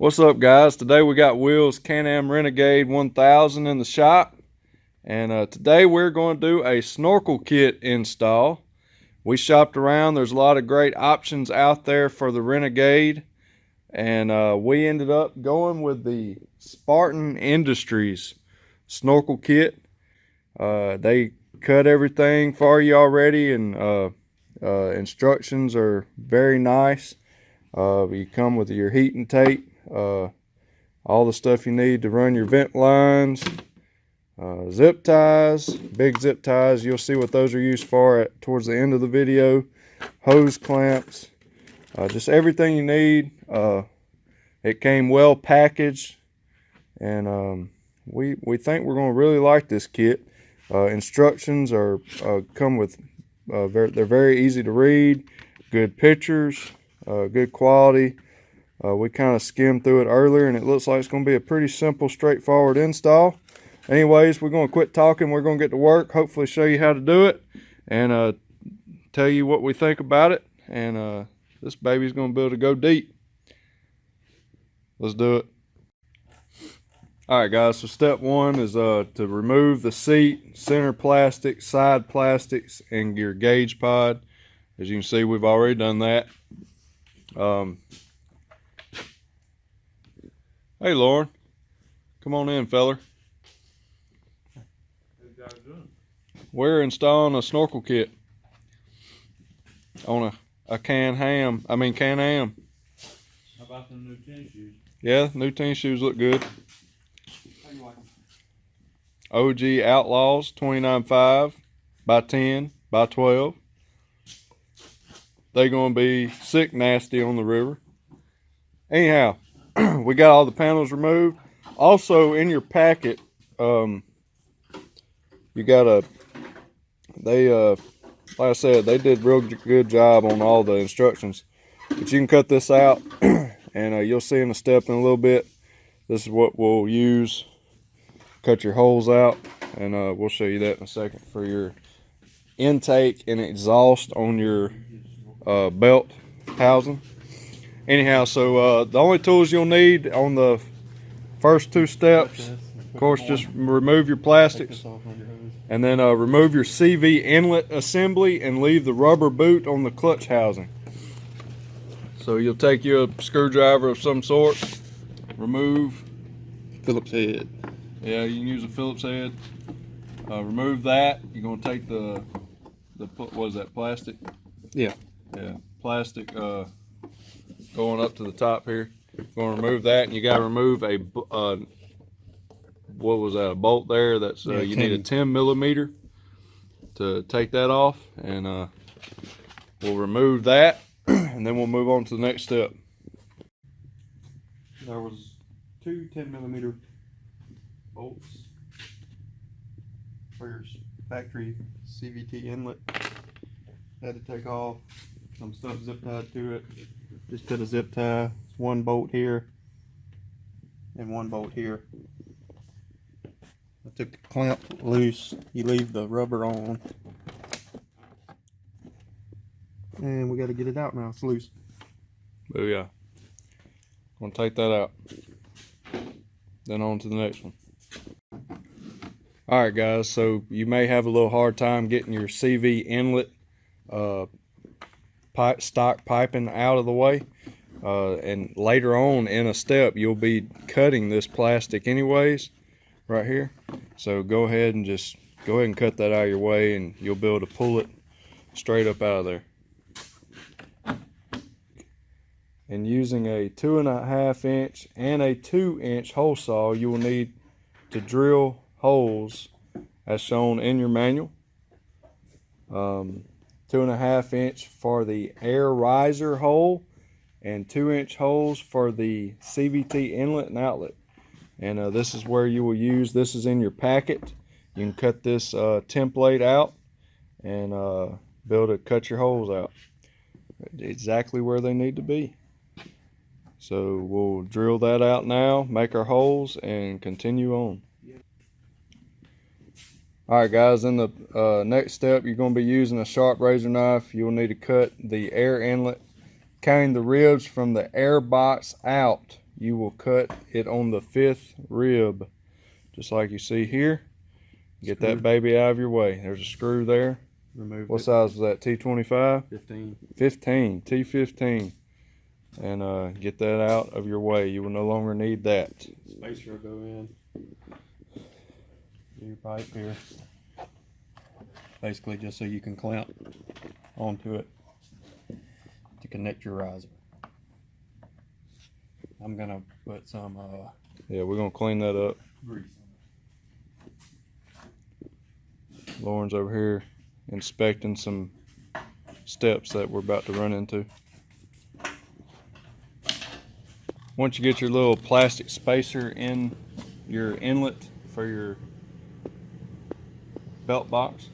What's up, guys? Today we got Will's Canam Renegade 1000 in the shop, and today we're going to do a snorkel kit install. We shopped around. There's a lot of great options out there for the Renegade, and we ended up going with the Spartan Industries snorkel kit. They cut everything for you already, and instructions are very nice. You come with your heating tape, all the stuff you need to run your vent lines, zip ties, big zip ties. You'll see what those are used for towards the end of the video. Hose clamps, just everything you need. It came well packaged, and we think we're going to really like this kit. Instructions are come with they're very easy to read, good pictures, good quality. We kind of skimmed through it earlier, and it looks like it's going to be a pretty simple, straightforward install. Anyways, we're going to quit talking. We're going to get to work, hopefully show you how to do it, and tell you what we think about it. And this baby's going to be able to go deep. Let's do it. Alright guys, so step one is to remove the seat, center plastic, side plastics, and your gauge pod. As you can see, we've already done that. Hey Lauren, come on in, feller. We're installing a snorkel kit on a Can-Am. How about the new tennis shoes? Yeah, new tennis shoes look good. How you like them? OG Outlaws 29.5 by 10 by 12. They're gonna be sick nasty on the river. Anyhow, we got all the panels removed. Also in your packet, you got like I said, they did real good job on all the instructions. But you can cut this out, and you'll see in a step in a little bit. This is what we'll use. Cut your holes out, and we'll show you that in a second for your intake and exhaust on your belt housing. Anyhow, so the only tools you'll need on the first two steps, of course, just remove your plastics, and then remove your CV inlet assembly and leave the rubber boot on the clutch housing. So you'll take your screwdriver of some sort, remove Phillips head. Yeah, you can use a Phillips head. Remove that. You're gonna take the what is that, plastic? Yeah, Plastic going up to the top here. You're gonna remove that, and you gotta remove a what was that, a bolt there? That's you need a 10 millimeter to take that off, and we'll remove that, and then we'll move on to the next step. there was two 10 millimeter bolts for your factory CVT inlet. Had to take off some stuff zip tied to it. Just put a zip tie, one bolt here and one bolt here. I took the clamp loose. You leave the rubber on, and we got to get it out now. It's loose. Oh yeah, gonna take that out, then on to the next one. Alright guys, so you may have a little hard time getting your CV inlet stock piping out of the way, and later on in a step you'll be cutting this plastic anyways right here. So go ahead and cut that out of your way, and you'll be able to pull it straight up out of there. And using a 2.5 inch and a 2 inch hole saw, you will need to drill holes as shown in your manual. 2.5 inch for the air riser hole, and 2 inch holes for the CVT inlet and outlet. And this is where you will use, this is in your packet. You can cut this template out and be able to cut your holes out exactly where they need to be. So we'll drill that out now, make our holes, and continue on. Alright guys, in the next step, you're going to be using a sharp razor knife. You'll need to cut the air inlet, cutting the ribs from the air box out you will cut it on the 5th rib, just like you see here. Get Screw. that baby out of your way. There's a screw there. Remove What it. size was that? T25? 15. 15. T15. And get that out of your way. You will no longer need that. Spacer will go in. Your pipe here. Basically just so you can clamp onto it to connect your riser. I'm gonna put some Yeah, we're gonna clean that up. grease. Lauren's over here inspecting some steps that we're about to run into. Once you get your little plastic spacer in your inlet for your belt box,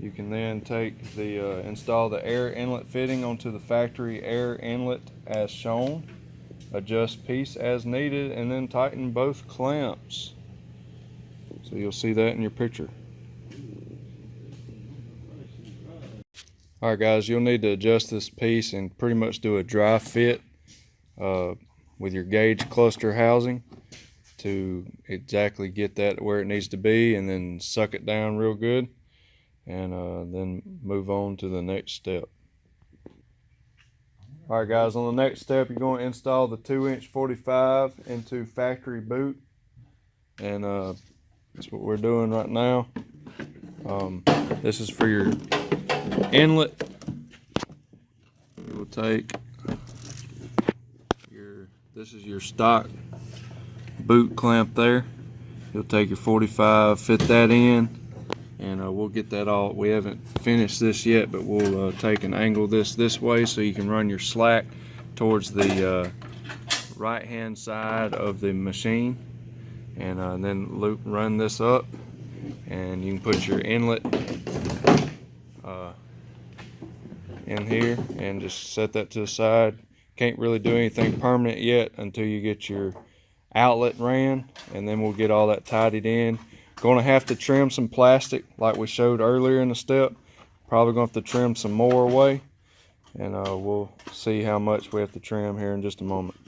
you can then take the install the air inlet fitting onto the factory air inlet as shown, adjust piece as needed, and then tighten both clamps. So you'll see that in your picture. Alright guys, you'll need to adjust this piece and pretty much do a dry fit with your gauge cluster housing to exactly get that where it needs to be, and then suck it down real good, and then move on to the next step. Alright guys, on the next step you're going to install the 2-inch 45 into factory boot, and that's what we're doing right now. This is for your inlet. You will take this is your stock boot clamp there. You'll take your 45, fit that in, and we'll get that all. We haven't finished this yet, but we'll take and angle this way so you can run your slack towards the right hand side of the machine, and then run this up, and you can put your inlet in here and just set that to the side. Can't really do anything permanent yet until you get your outlet ran, and then we'll get all that tidied in. Going to have to trim some plastic like we showed earlier in the step. Probably going to have to trim some more away, and we'll see how much we have to trim here in just a moment.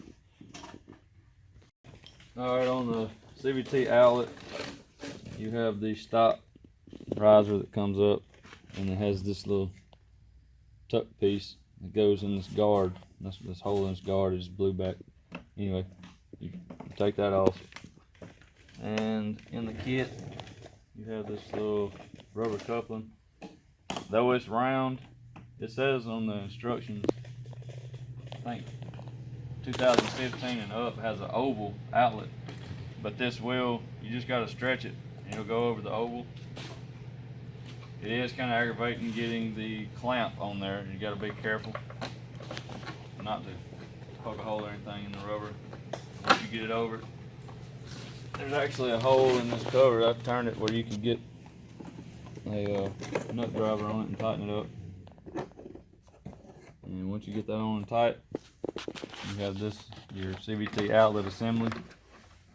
Alright, on the CVT outlet you have the stop riser that comes up, and it has this little tuck piece that goes in this guard. This hole in this guard is blue back. Anyway, you take that off, and in the kit you have this little rubber coupling. Though it's round, it says on the instructions, I think 2015 and up has an oval outlet, but this will, you just got to stretch it and it'll go over the oval. It is kind of aggravating getting the clamp on there. You got to be careful not to poke a hole or anything in the rubber. Once you get it over, there's actually a hole in this cover. I've turned it where you can get a nut driver on it and tighten it up. And once you get that on and tight, you have this, your CVT outlet assembly.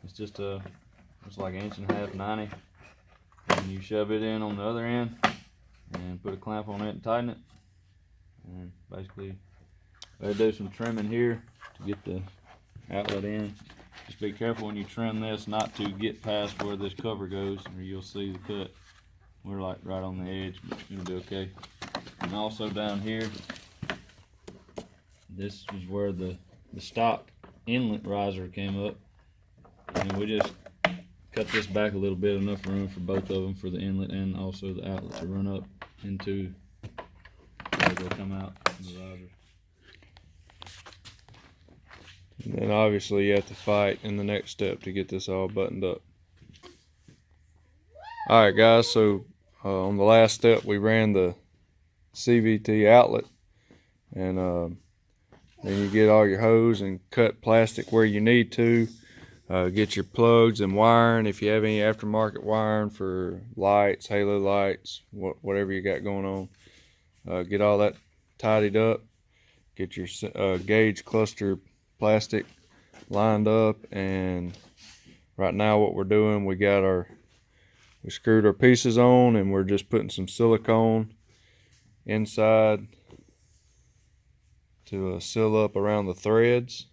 It's just it's like 1.5 inch, 90, and you shove it in on the other end and put a clamp on it and tighten it. And basically I do some trimming here to get the outlet in. Just be careful when you trim this not to get past where this cover goes, or you'll see the cut. We're like right on the edge, but it's gonna be okay. And also down here, this is where the stock inlet riser came up, and we just cut this back a little bit, enough room for both of them, for the inlet and also the outlet to run up into where they'll come out from the riser. And then obviously you have to fight in the next step to get this all buttoned up. Alright guys, so on the last step we ran the CVT outlet, and then you get all your hose and cut plastic where you need to. Get your plugs and wiring, if you have any aftermarket wiring for lights, halo lights, whatever you got going on. Get all that tidied up. Get your gauge cluster plastic lined up, and right now what we're doing, we screwed our pieces on, and we're just putting some silicone inside to seal up around the threads,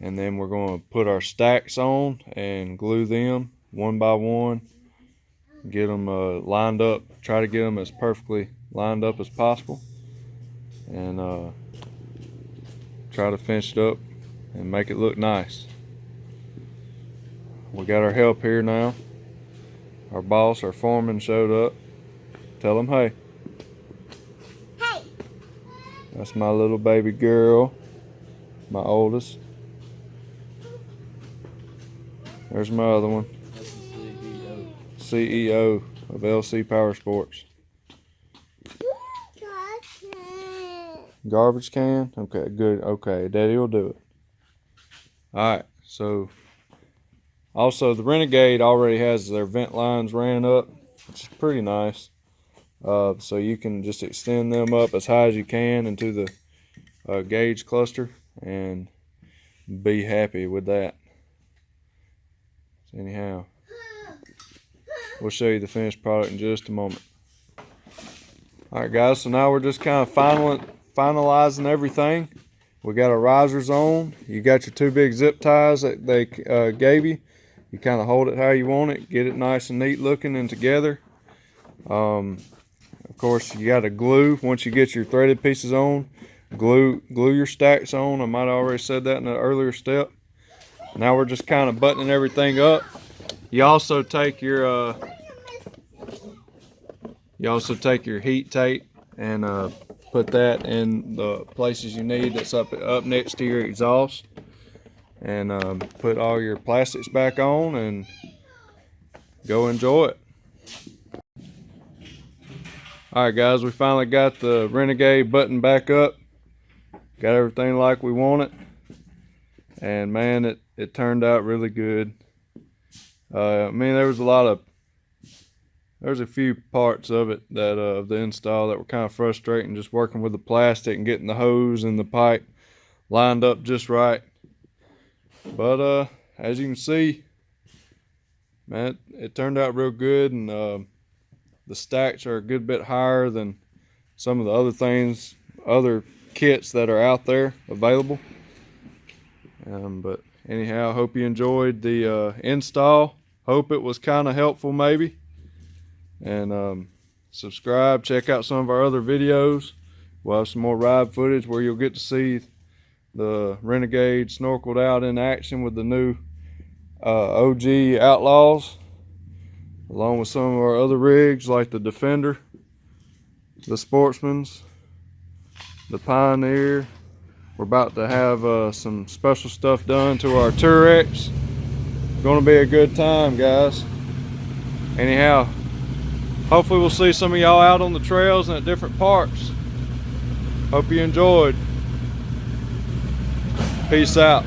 and then we're going to put our stacks on and glue them one by one, get them lined up, try to get them as perfectly lined up as possible, and try to finish it up and make it look nice. We got our help here now. Our boss, our foreman, showed up. Tell him hey. Hey. That's my little baby girl, my oldest. There's my other one. That's the CEO of LC Powersports. Garbage can? Okay, good. Okay, Daddy will do it. Alright, so also the Renegade already has their vent lines ran up, which is pretty nice. So you can just extend them up as high as you can into the gauge cluster and be happy with that. So anyhow, we'll show you the finished product in just a moment. Alright guys, so now we're just kind of finalizing everything. We got our risers on. You got your 2 big zip ties that they gave you. You kind of hold it how you want it, get it nice and neat looking and together. Of course, you got to glue once you get your threaded pieces on. Glue your stacks on. I might have already said that in an earlier step. Now we're just kind of buttoning everything up. You also take your heat tape and put that in the places you need that's up next to your exhaust, and put all your plastics back on and go enjoy it. Alright guys, we finally got the Renegade button back up. Got everything like we want it. And man, it turned out really good. I mean, there was a few parts of it that of the install that were kind of frustrating, just working with the plastic and getting the hose and the pipe lined up just right. But as you can see, man, it turned out real good, and the stacks are a good bit higher than some of the other kits that are out there available. But anyhow, hope you enjoyed the install. Hope it was kind of helpful maybe. And subscribe, check out some of our other videos. We'll have some more ride footage where you'll get to see the Renegade snorkeled out in action with the new OG Outlaws, along with some of our other rigs like the Defender, the Sportsman's, the Pioneer. We're about to have some special stuff done to our Tourex. Gonna be a good time, guys. Anyhow, hopefully we'll see some of y'all out on the trails and at different parks. Hope you enjoyed. Peace out.